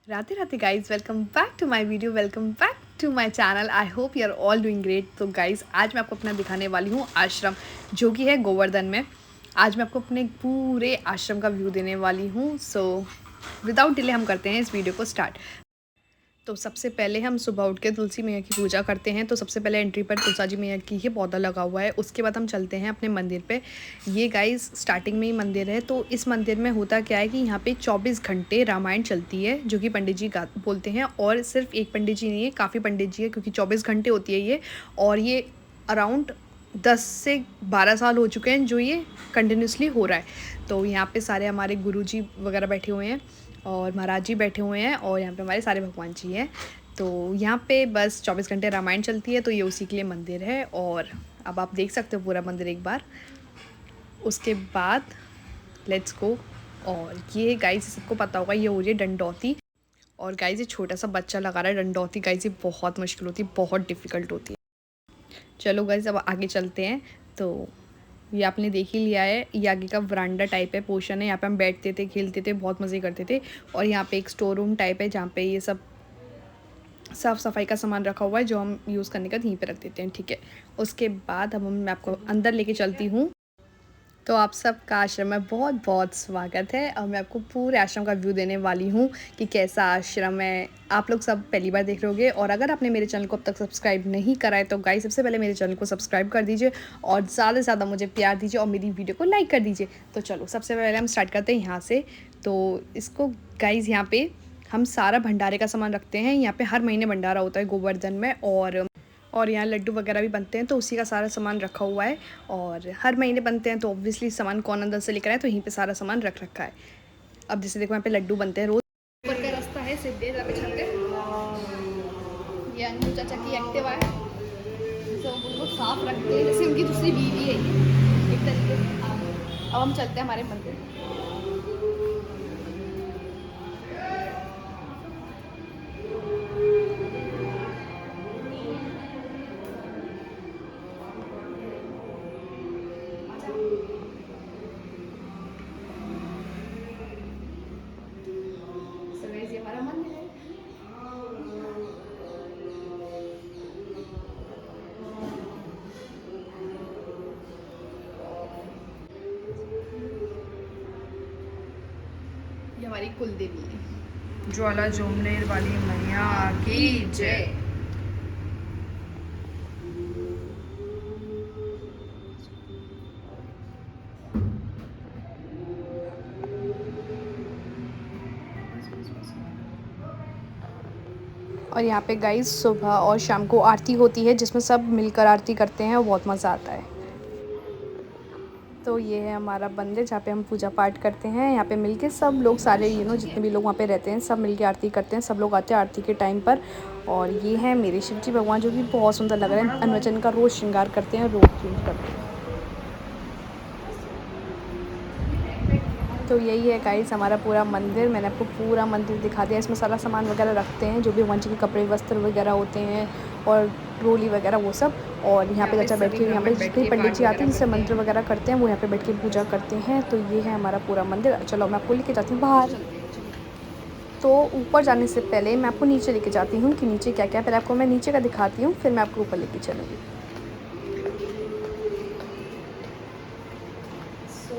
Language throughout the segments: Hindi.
Radhe Radhe guys, welcome back to my video, welcome back to my channel. I hope you are all doing great. तो गाइज आज मैं आपको अपना दिखाने वाली हूँ आश्रम, जो कि है गोवर्धन में। आज मैं आपको अपने पूरे आश्रम का व्यू देने वाली हूँ। सो विदाउट डिले हम करते हैं इस वीडियो को स्टार्ट। तो सबसे पहले हम सुबह उठ के तुलसी मैया की पूजा करते हैं। तो सबसे पहले एंट्री पर तुलसा जी मैया की ही पौधा लगा हुआ है। उसके बाद हम चलते हैं अपने मंदिर पे। ये गाइस स्टार्टिंग में ही मंदिर है। तो इस मंदिर में होता क्या है कि यहाँ पे 24 घंटे रामायण चलती है, जो कि पंडित जी बोलते हैं। और सिर्फ एक पंडित जी नहीं है, काफ़ी पंडित जी है, क्योंकि 24 घंटे होती है ये। और ये अराउंड 10 से 12 साल हो चुके हैं जो ये कंटिन्यूसली हो रहा है। तो यहाँ पे सारे हमारे गुरुजी वगैरह बैठे हुए हैं और महाराज जी बैठे हुए हैं, और यहाँ पे हमारे सारे भगवान जी हैं। तो यहाँ पे बस 24 घंटे रामायण चलती है। तो ये उसी के लिए मंदिर है। और अब आप देख सकते हो पूरा मंदिर एक बार। उसके बाद लेट्स गो। और ये गाइस सबको पता होगा, ये हो रही है डंडौती। और गाइस ये छोटा सा बच्चा लगा रहा है डंडौती। गाइस ये बहुत मुश्किल होती है, बहुत डिफ़िकल्ट होती है। चलो गाइस अब आगे चलते हैं। तो ये आपने देख ही लिया है, ये आगे का वरांडा टाइप है, पोर्शन है। यहाँ पे हम बैठते थे, खेलते थे, बहुत मज़े करते थे। और यहाँ पे एक स्टोर रूम टाइप है, जहाँ पे ये सब साफ़ सफाई का सामान रखा हुआ है, जो हम यूज़ करने का यहीं पे रख देते हैं। ठीक है, उसके बाद अब मैं आपको अंदर लेके चलती हूँ। तो आप सबका आश्रम में बहुत बहुत स्वागत है। और मैं आपको पूरे आश्रम का व्यू देने वाली हूँ कि कैसा आश्रम है। आप लोग सब पहली बार देख रहे होगे, और अगर आपने मेरे चैनल को अब तक सब्सक्राइब नहीं करा है तो गाइस सबसे पहले मेरे चैनल को सब्सक्राइब कर दीजिए, और ज़्यादा से ज़्यादा मुझे प्यार दीजिए, और मेरी वीडियो को लाइक कर दीजिए। तो चलो सबसे पहले हम स्टार्ट करते हैं यहाँ से। तो इसको गाइस यहाँ पे हम सारा भंडारे का सामान रखते हैं। यहाँ पे हर महीने भंडारा होता है गोवर्धन में। और यहाँ लड्डू वगैरह भी बनते हैं, तो उसी का सारा सामान रखा हुआ है। और हर महीने बनते हैं, तो ऑब्वियसली सामान कौन अंदर से लेकर आए, तो यहीं पे सारा सामान रख रखा है। अब जैसे देखो यहाँ पे लड्डू बनते हैं रोज। ऊपर का रास्ता है सीधे पे छत पे। ये अंजू चाचा की एक्टिवा है, तो उनको साफ रखते हैं जैसे उनकी दूसरी बीवी है ये, एक तरीके से। अब हम चलते हैं हमारे मंदिर। So guys, ये हमारा मंदिर है। ये हमारी कुल देवी है। ज्वाला जोमनेर वाली मैया की जय। और यहाँ पे गाइस सुबह और शाम को आरती होती है, जिसमें सब मिलकर आरती करते हैं और बहुत मज़ा आता है। तो ये है हमारा मंदिर, जहाँ पे हम पूजा पाठ करते हैं। यहाँ पे मिलके सब लोग, सारे जितने भी लोग वहाँ पे रहते हैं, सब मिलके आरती करते हैं। सब लोग आते हैं आरती के टाइम पर। और ये हैं मेरे शिव जी भगवान, जो कि बहुत सुंदर लग रहे हैं। अन्वचन का रोज़ श्रृंगार करते हैं, रोज़ चेंज करते हैं। तो यही है गाइस हमारा पूरा मंदिर। मैंने आपको पूरा मंदिर दिखा दिया। इसमें सारा सामान वगैरह रखते हैं, जो भी भगवान जी के कपड़े वस्त्र वगैरह होते हैं, और रोली वगैरह वो सब। और यहाँ पे चाचा बैठ के, यहाँ पे जितने पंडित जी आते हैं जिससे मंत्र वगैरह करते हैं, वो यहाँ पे बैठ के पूजा करते हैं। तो ये है हमारा पूरा मंदिर। चलो मैं आपको लेके जाती हूँ बाहर। तो ऊपर जाने से पहले मैं आपको नीचे लेके जाती हूँ कि नीचे क्या क्या है। पहले आपको मैं नीचे का दिखाती हूँ, फिर मैं आपको ऊपर लेके चलूँगी। सो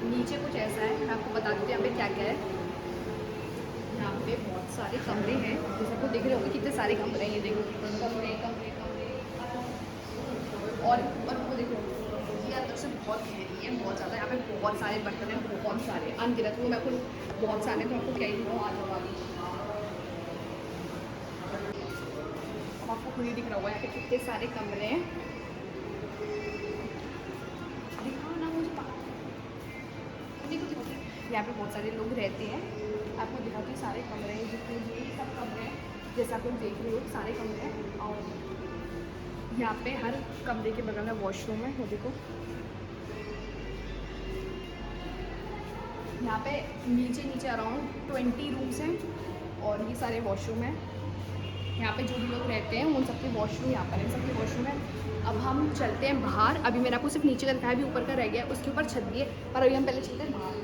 नीचे कुछ ऐसा है, मैं आपको बता देती हूँ यहाँ पे क्या क्या है। यहाँ पे बहुत सारे कमरे हैं, जैसे आपको देख रहे होंगे कितने सारे कमरे हैं। ये देखो कमरे कमरे कमरे। और ऊपर को देखो, ये अंदर से बहुत गहरी है, बहुत ज़्यादा। यहाँ पे बहुत सारे बर्तन हैं, बहुत सारे अनगिनत। वो मैं आपको बहुत सारे, तो आपको क्या ही दिखाऊँ आज वाली। अब आपको खुद ही दिख रहा होगा यहाँ पे कितने सारे कमरे हैं। दिखाओ ना मुझे, देखो देखो, यहाँ पे बहुत सारे लोग रहते हैं। आपको दिखाती हूँ सारे कमरे हैं, जितने भी सब कमरे हैं, जैसा आप लोग देख रहे हो सारे कमरे हैं। और यहाँ पे हर कमरे के बगल में वॉशरूम है, वो देखो। यहाँ पे नीचे नीचे अराउंड 20 रूम्स हैं, और ये सारे वॉशरूम हैं। यहाँ पे जो भी लोग रहते हैं उन सबके वॉशरूम यहाँ पर है, सबके वॉशरूम है। अब हम चलते हैं बाहर। अभी मैंने आपको सिर्फ नीचे का दिखाया, भी ऊपर का रह गया, उसके ऊपर छत भी है। पर अभी हम पहले चलते हैं बाहर।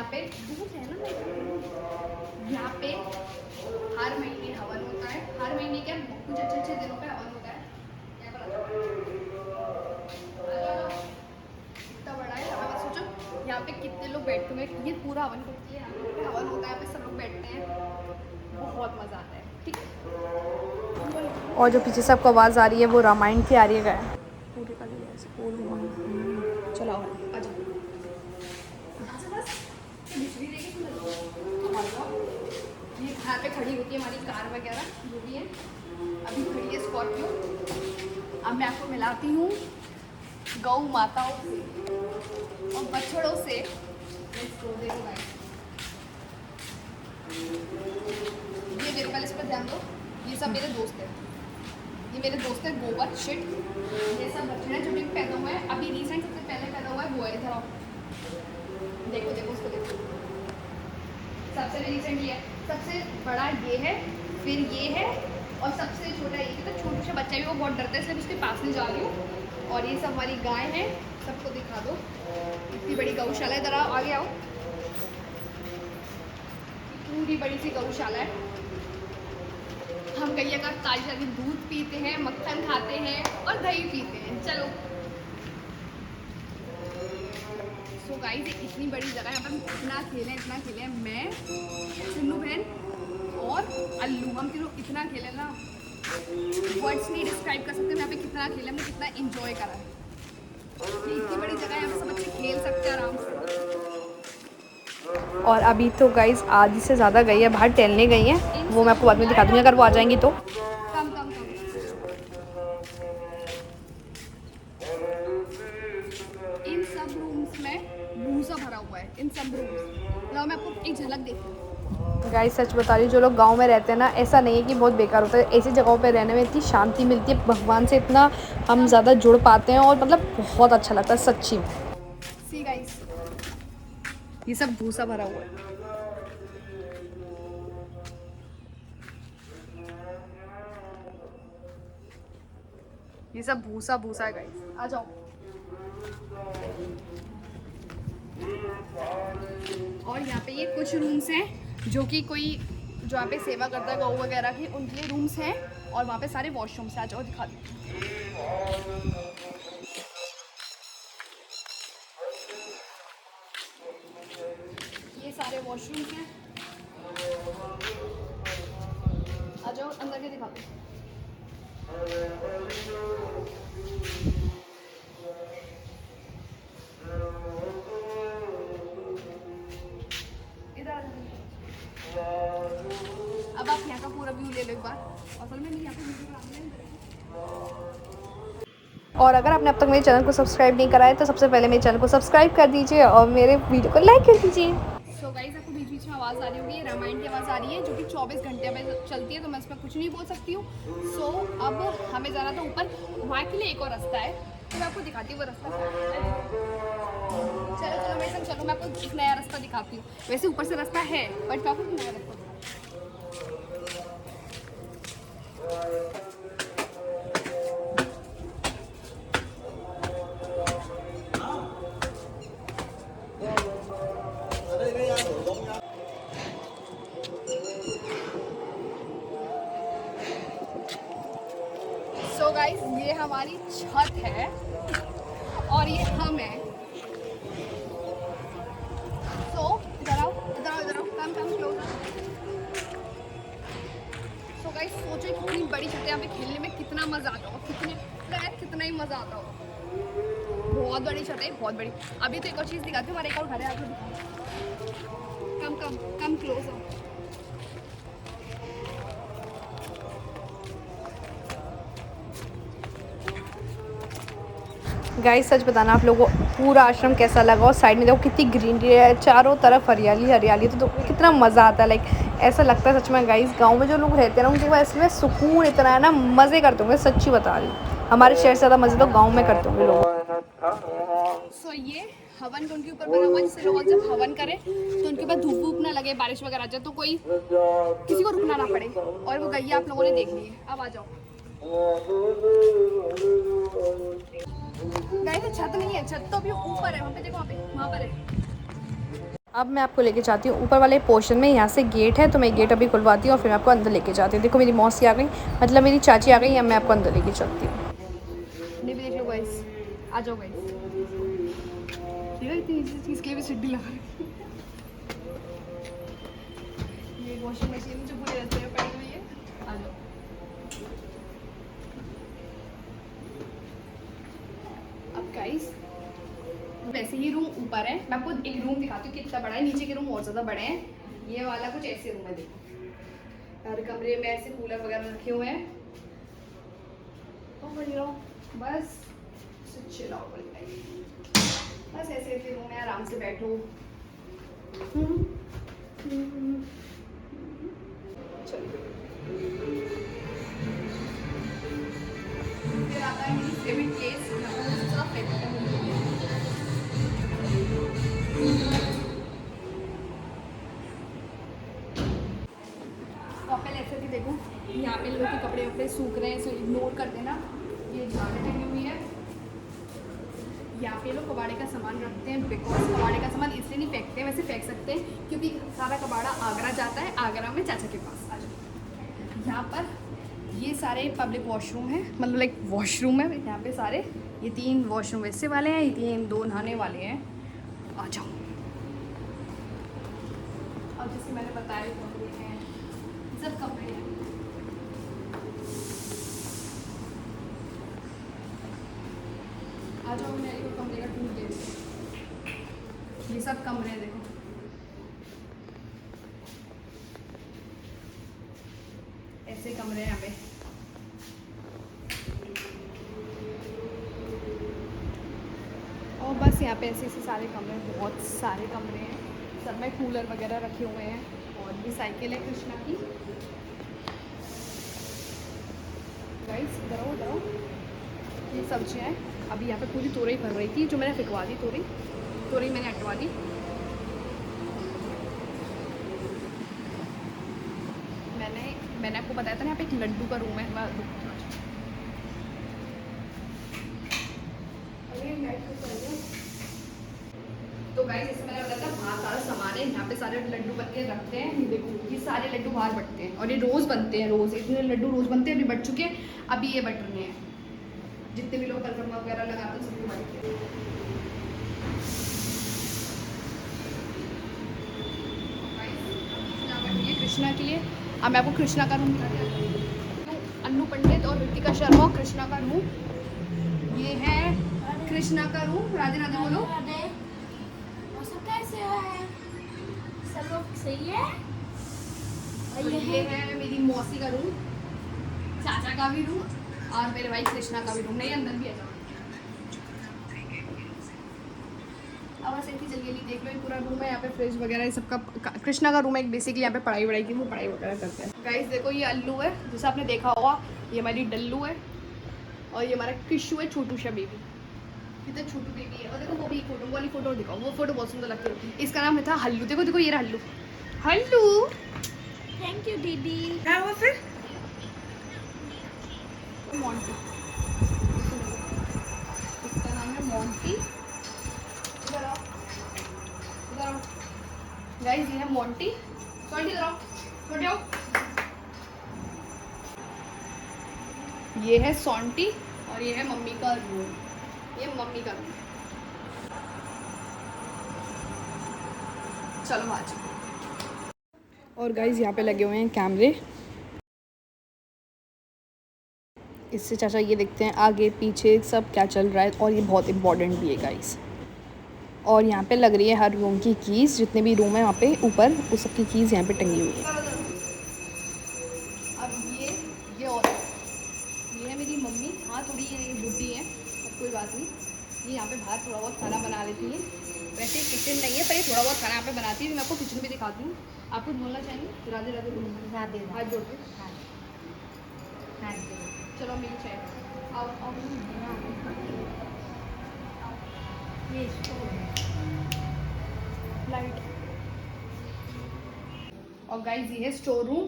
यहाँ पे दूध है ना, यहाँ पे हर महीने हवन होता है। हर महीने क्या कुछ अच्छे अच्छे दिनों पे हवन होता है। इतना बड़ा है, अब सोचो यहाँ पे कितने लोग बैठते हैं। ये पूरा हवन करती है, यहाँ पे हवन होता है, यहाँ पे सब लोग बैठते हैं, बहुत मज़ा आता है। ठीक है। और जो पीछे से आपको आवाज़ आ रही है वो रामायण की आ रही है। पूरे का चलो आ जाओ। ये यहाँ पे खड़ी होती है हमारी कार वगैरह जो भी है। अभी खड़ी है स्कॉर्पियो। अब मैं आपको मिलाती हूँ गौ माताओं से और बछड़ों से। ये मेरे पहले इस पर ध्यान दो। ये सब मेरे दोस्त हैं। ये मेरे दोस्त है गोबर शिट। ये सब बछड़े जो भी पैदा हुए हैं, अभी रिसेंट सबसे पहले पैदा हुआ है वो है। इधर आओ, देखो देखो उसको देखो। सबसे रिसेंट ये है, सबसे बड़ा ये है, फिर ये है और सबसे छोटा ये। तो छोटे छोटे बच्चा भी वो बहुत डरता है, इसलिए उसके पास नहीं जा रही हूँ। और ये सब हमारी गाय है, सबको दिखा दो। इतनी बड़ी गौशाला है। इधर आओ, आगे आओ। पूरी बड़ी सी गौशाला है। हम गैया का ताजा दूध पीते हैं, मक्खन खाते हैं और दही पीते हैं। चलो सो गाइस, इतनी बड़ी जगह है, यहाँ पर इतना खेले मैं, सिन्नू बहन और अल्लू, हम तीनों इतना खेले ना, वर्ड्स नहीं डिस्क्राइब कर सकते। यहाँ पे कितना खेले हमने, कितना एंजॉय करा है। ये इतनी बड़ी जगह है, यहाँ पे सब बच्चे खेल सकते हैं आराम से। और अभी तो गाइस आधी से ज़्यादा गई है बाहर टहलने गई हैं, वो मैं आपको बाद में दिखा दूँगी अगर वो आ जाएंगी तो। इन सब रूम्स में भूसा भरा हुआ है, इन सब रूम्स। मैं आपको एक झलक देती हूँ। गाइस सच बता रही हूँ, जो लोग गांव में रहते हैं ना, ऐसा नहीं है कि बहुत बेकार होता है। ऐसी जगहों पे रहने में इतनी शांति मिलती है, भगवान से इतना हम ज़्यादा जुड़ पाते हैं और मतलब बहुत अच्छा लगता है सच्ची में। सी गाइस, ये सब भूसा भरा हुआ है। ये सब भूसा भूसा है गाइस, आ जाओ। और यहाँ पे ये कुछ रूम्स हैं जो कि कोई जो यहाँ पे सेवा करता है गौ वगैरह की, उनके लिए रूम्स हैं। और वहाँ पे सारे वॉशरूम्स हैं। आ जाओ दिखा दो। ये सारे वॉशरूम्स हैं। आ जाओ अंदर के दिखा दो। अब आप यहाँ का पूरा व्यू ले लो एक बार। असल में यहाँ पे और अगर आपने अब तक मेरे चैनल को सब्सक्राइब नहीं करा है तो सबसे पहले मेरे चैनल को सब्सक्राइब कर दीजिए और मेरे वीडियो को लाइक कर दीजिए। सो गाइस, आपको बीच बीच में आवाज़ आ रही होगी, रामायण की आवाज़ आ रही है जो कि 24 घंटे में चलती है, तो मैं इसमें कुछ नहीं बोल सकती हूँ। सो अब हमें जाना था ऊपर, वहाँ के लिए एक और रास्ता है, तो मैं आपको दिखाती हूँ वो रास्ता। चलो चलो मेरे संग चलो, मैं आपको एक नया रास्ता दिखाती हूँ। वैसे ऊपर से रास्ता है बट मैं आपको नया रास्ता। सो गाइस, ये हमारी छत है और ये हम हैं। सो इधर आओ, इधर आओ, इधर आओ, कम क्लोज। सो गाइस, सोचो कितनी बड़ी छत है, यहाँ पे खेलने में कितना मज़ा आता होगा, कितना ही मज़ा आता होगा। बहुत बड़ी छत है, बहुत बड़ी। अभी तो एक और चीज़ दिखाती हूँ, हमारे एक और घर है, आपको दिखाऊँ। कम क्लोज हो। गाइस सच बताना आप लोगों को पूरा आश्रम कैसा लगा, और साइड में देखो कितनी ग्रीनरी है, चारों तरफ हरियाली हरियाली, तो कितना मज़ा आता है। लाइक ऐसा लगता है सच में गाइस, गांव में जो लोग रहते हैं ना उनके पास इसमें सुकून इतना है ना, मज़े करते होंगे, सच्ची बता रही हूँ। हमारे शहर से ज़्यादा मज़े तो गाँव में करते होंगे लोग। सो ये हवन के उनके ऊपर बना हुआ है, जिससे लोग जब हवन करें तो उनके ऊपर धूप वूप ना लगे, बारिश वगैरह आ जाए तो कोई किसी को रुकना ना पड़े। और वो गैया आप लोगों ने देख ली है। अब आ जाओ। गाइस छत नहीं है, छत तो अभी ऊपर है, वहाँ पे देखो, वहाँ पर है। अब मैं आपको लेके जाती हूँ ऊपर वाले पोर्शन में। यहाँ से गेट है तो मैं गेट अभी खुलवाती हूँ और फिर मैं आपको अंदर लेके जाती हूँ। देखो मेरी मौसी आ गई, मतलब मेरी चाची आ गई। अब मैं आपको अंदर लेके चलती हूँ। नहीं भी देख लो गाइस, आ जाओ गाइस। इतनी चीज़ के लिए भी सीढ़ी लगा रखी है। ये वॉशिंग मशीन जो पूरे रस्ते में पड़ी हुई है। आ जाओ। अब गाइस वैसे ही रूम ऊपर है, मैं आपको एक रूम दिखाती हूँ कितना बड़ा है। नीचे के रूम और ज़्यादा बड़े हैं। ये वाला कुछ ऐसे रूम है, देखो हर कमरे में ऐसे कूलर वगैरह रखे हुए हैं। बस चिल आउट, बस ऐसे ऐसे रूम है, आराम से बैठो। फिर आता है मेरी फेवरेट केस, कपड़े ऐसे भी देखो, यहाँ पे लोगों के कपड़े वपड़े सूख रहे हैं, इसे इग्नोर कर देना। ये झाड़ें टंगी हुई है। यहाँ पे लोग कबाड़े का सामान रखते हैं, बिकॉज कबाड़े का सामान इसलिए नहीं फेंकते हैं, वैसे फेंक सकते हैं क्योंकि सारा कबाड़ा आगरा जाता है, आगरा में चाचा के पास। आ जाओ। यहाँ पर ये सारे पब्लिक वॉशरूम है, मतलब लाइक वॉशरूम है यहाँ पे सारे। ये 3 वॉशरूम वैसे वाले हैं, ये 3 2 नहाने वाले हैं। आ जाओ। और जैसे मैंने बताया कमरे हैं, सब कमरे हैं। आ जाओ, मैं एक कमरे का टूर दे दूँ। ये सब कमरे हैं, देखो ऐसे कमरे हैं यहाँ पे। और बस यहाँ पे ऐसे ऐसे सारे कमरे, बहुत सारे कमरे हैं। सब में कूलर वगैरह रखे हुए हैं। और भी साइकिल है कृष्णा की। गाइस इधर आओ, इधर आओ। ये सब्जियाँ हैं। अभी यहाँ पे पूरी तोरई भर रही थी, जो मैंने फिकवा दी। तोरई मैंने हटवा दी। मैंने आपको बताया था ना, यहाँ पे एक लड्डू का रूम है। तो गाइस जैसे मैंने बताया था, बाहर सारा सामान है। यहाँ पे सारे लड्डू बन के रखते हैं। ये देखो, ये सारे लड्डू बाहर बटते हैं और ये रोज़ बनते हैं। रोज़ इतने लड्डू रोज़ बनते हैं। अभी बट चुके हैं, अभी ये बट रहे हैं। जितने भी लोग परिक्रमा वगैरह लगाते हैं सबको बटते हैं। ये कृष्णा के लिए। अब मैं आपको कृष्णा का रूम दिखाती हूँ। अन्नू पंडित और ऋतिका शर्मा, कृष्णा का रूम ये है। कृष्णा का रूम। राधे राधे बोलो। कैसे है? सब लोग सही है? और ये है मेरी मौसी का रूम, चाचा का भी रूम और मेरे भाई कृष्णा का भी रूम। नहीं, अंदर भी आ जाओ। अब बस ऐसी जल्दी जल्दी देख लो। ये पूरा रूम है। यहाँ पे फ्रिज वगैरह सबका। कृष्णा का रूम है बेसिकली, यहाँ पे पढ़ाई वढ़ाई की, वो पढ़ाई वगैरह करते हैं। गाइस देखो, ये अल्लू है, जैसे आपने देखा होगा। ये हमारी डल्लू है और ये हमारा किशु है, छोटू सा बेबी। कितना छोटू बेबी है। और देखो वो भी फोटो, वाली फोटो दिखाओ। वो फोटो बहुत सुंदर लगती है। इसका नाम था हल्लू। देखो देखो, ये रहा हल्लू। हल्लू, थैंक यू दीदी। क्या हुआ फिर? मोंटी, इसका नाम है मोंटी। इधर आओ, इधर आओ गाइस, ये है मोंटी। मोंटी इधर आओ, मोंटी आओ। ये है सोंटी और ये है मम्मी का रूम। ये मम्मी का रूम। चलो आज। और गाइस यहाँ पे लगे हुए हैं कैमरे। इससे चाचा ये देखते हैं आगे पीछे सब क्या चल रहा है। और ये बहुत इंपॉर्टेंट भी है गाइस। और यहाँ पे लग रही है हर रूम की कीज़। जितने भी रूम है वहाँ पे ऊपर, उस सब की कीज़ यहाँ पे टंगी हुई है। अब ये और ये है मेरी मम्मी। हाँ, थोड़ी ये बुढ़ी है, अब कोई बात नहीं। ये यहाँ पे बाहर थोड़ा बहुत खाना बना लेती है। वैसे किचन नहीं है, पर ये थोड़ा बहुत खाना यहाँ पे बनाती है। मैं आपको किचन भी दिखाती हूँ। आपको बोलना चाहिए। राधे राधे बोलूँगी। राधे हाथ जोड़ के। राधे। चलो मेरी चाय आओ आओ। ये स्टोर है। लाइट। और गाइस ये है स्टोर रूम।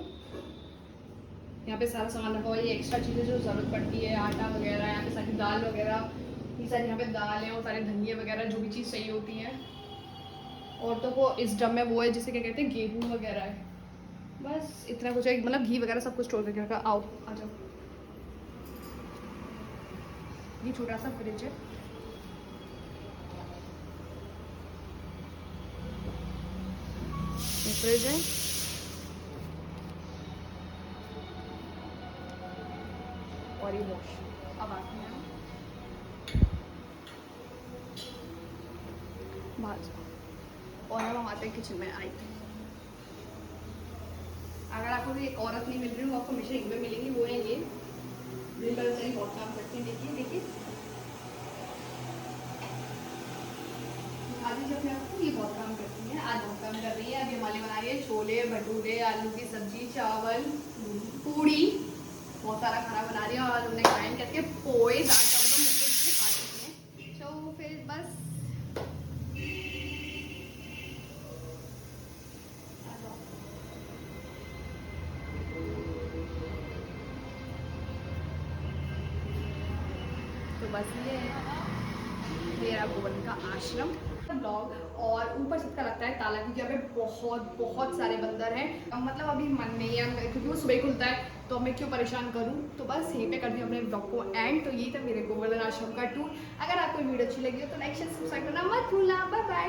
यहाँ पे सारा सामान रखा हुआ है। ये एक्स्ट्रा चीज़ें जो ज़रूरत पड़ती है, आटा वगैरह, यहाँ पे सारी दाल वगैरह, ये सारी यहाँ पे दाल है और सारे धनिया वगैरह जो भी चीज़ चाहिए होती है। औरतों को इस ड्रम में वो है जिसे क्या कहते हैं, गेहूँ वगैरह है। बस इतना कुछ है, मतलब घी वगैरह सब कुछ स्टोर करके रखा। आओ आ जाओ। ये छोटा सा फ्रिज है। ये फ्रिज है। और ये वॉश। अब आते हैं बाहर से। और अब हम आते हैं किचन में। आई अगर आपको भी एक औरत नहीं मिल रही हूँ, आपको हमेशा एक में मिलेंगी, वो है ये बहुत काम करती है। देखिए देखिए आज जब मैं आपको, ये बहुत काम करती है, आज बहुत काम कर रही है। अभी हमारे बना रही है छोले भटूरे, आलू की सब्जी, चावल, पूड़ी, बहुत सारा खाना बना रही है। और उन्हें ग्राइंड करके पोए दाल चावल तो मुझे खा चुकी हैं। तो फिर बस तो बस ये मेरा गोवर्धन का आश्रम ब्लॉग। और ऊपर सबका लगता है ताला, क्योंकि यहाँ पे बहुत बहुत सारे बंदर हैं। मतलब अभी मन नहीं है, क्योंकि वो सुबह खुलता है, तो मैं क्यों परेशान करूँ। तो बस यहीं पे करती हूँ अपने ब्लॉग को एंड। तो यही था मेरे गोवर्धन आश्रम का टूर। अगर आपको वीडियो अच्छी लगी हो तो लाइक शेयर सब्सक्राइब करना मत भूलना। Bye bye.